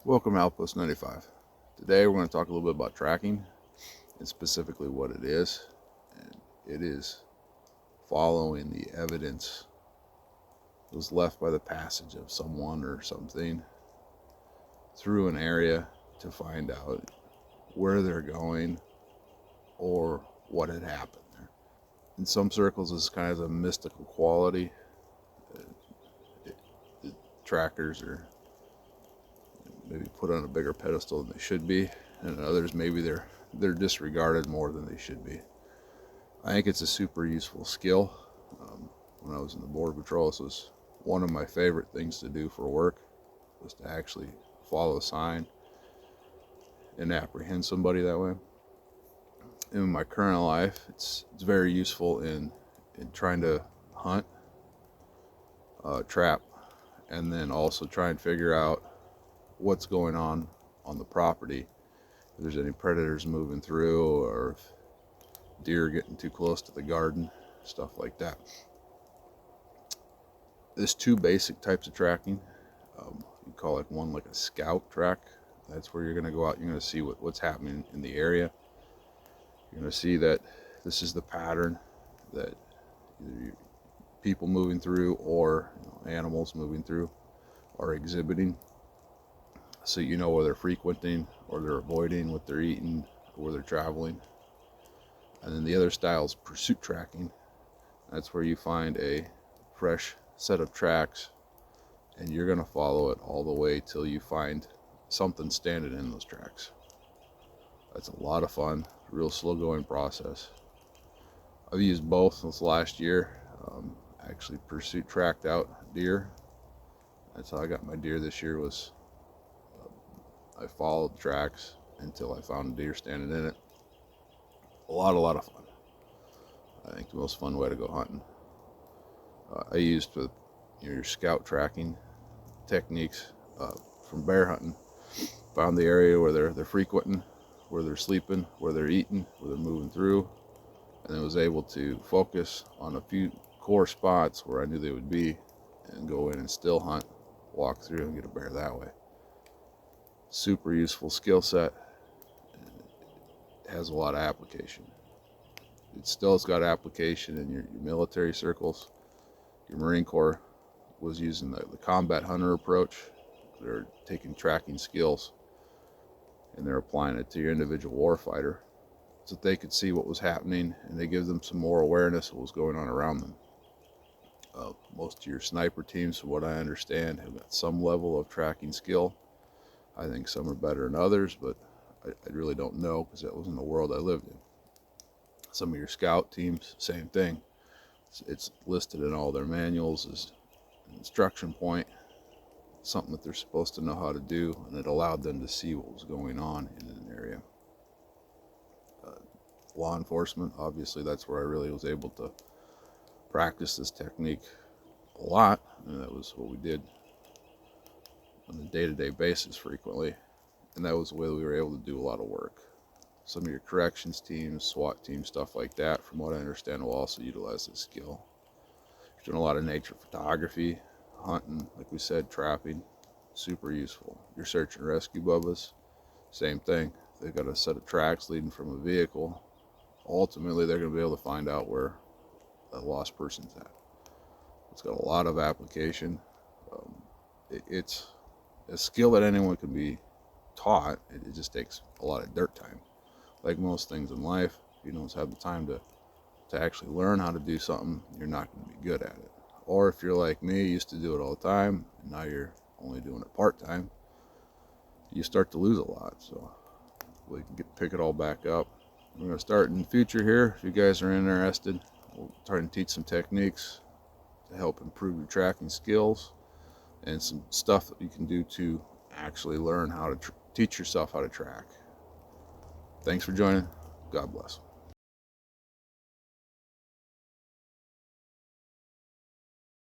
Welcome to Outpost 95. Today we're going to talk a little bit about tracking and specifically what it is. And it is following the evidence that was left by the passage of someone or something through an area to find out where they're going or what had happened there. In some circles, it's kind of a mystical quality. The trackers are maybe put on a bigger pedestal than they should be, and others maybe they're disregarded more than they should be. I think it's a super useful skill. When I was in the Border Patrol, this was one of my favorite things to do for work, was to actually follow a sign and apprehend somebody that way. In my current life, it's very useful in trying to hunt, trap, and then also try and figure out what's going on the property, if there's any predators moving through or if deer are getting too close to the garden, stuff like that. There's two basic types of tracking. You call it one like a scout track. That's where you're going to go out, you're going to see what's happening in the area. You're going to see that this is the pattern that either people moving through or animals moving through are exhibiting. So you know where they're frequenting or they're avoiding, what they're eating, or where they're traveling. And then the other style is pursuit tracking. That's where you find a fresh set of tracks and you're going to follow it all the way till you find something standing in those tracks. That's a lot of fun, real slow going process. I've used both this last year. Actually pursuit tracked out deer. That's how I got my deer this year, was I followed the tracks until I found a deer standing in it. A lot of fun. I think the most fun way to go hunting. I used your scout tracking techniques from bear hunting. Found the area where they're frequenting, where they're sleeping, where they're eating, where they're moving through, and then was able to focus on a few core spots where I knew they would be and go in and still hunt, walk through and get a bear that way. Super useful skill set. It has a lot of application. It's got application in your military circles. Your Marine Corps was using the combat hunter approach. They're taking tracking skills and they're applying it to your individual warfighter so that they could see what was happening, and they give them some more awareness of what was going on around them. Most of your sniper teams, from what I understand, have got some level of tracking skill. I think some are better than others, but I really don't know because that wasn't the world I lived in. Some of your scout teams, same thing. It's listed in all their manuals as an instruction point, something that they're supposed to know how to do, and it allowed them to see what was going on in an area. Law enforcement, obviously that's where I really was able to practice this technique a lot, and that was what we did on a day-to-day basis frequently, and that was the way that we were able to do a lot of work. Some of your corrections teams, SWAT teams, stuff like that, from what I understand, will also utilize this skill. You're doing a lot of nature photography, hunting, like we said, trapping, super useful. Your search and rescue bubbas, same thing. They've got a set of tracks leading from a vehicle. Ultimately, they're going to be able to find out where a lost person's at. It's got a lot of application. It's a skill that anyone can be taught. It just takes a lot of dirt time. Like most things in life, if you don't have the time to actually learn how to do something, you're not going to be good at it. Or if you're like me, you used to do it all the time, and now you're only doing it part-time, you start to lose a lot. So we can pick it all back up. We're going to start in the future here. If you guys are interested, we'll try and teach some techniques to help improve your tracking skills and some stuff that you can do to actually learn how to teach yourself how to track. Thanks for joining. God bless.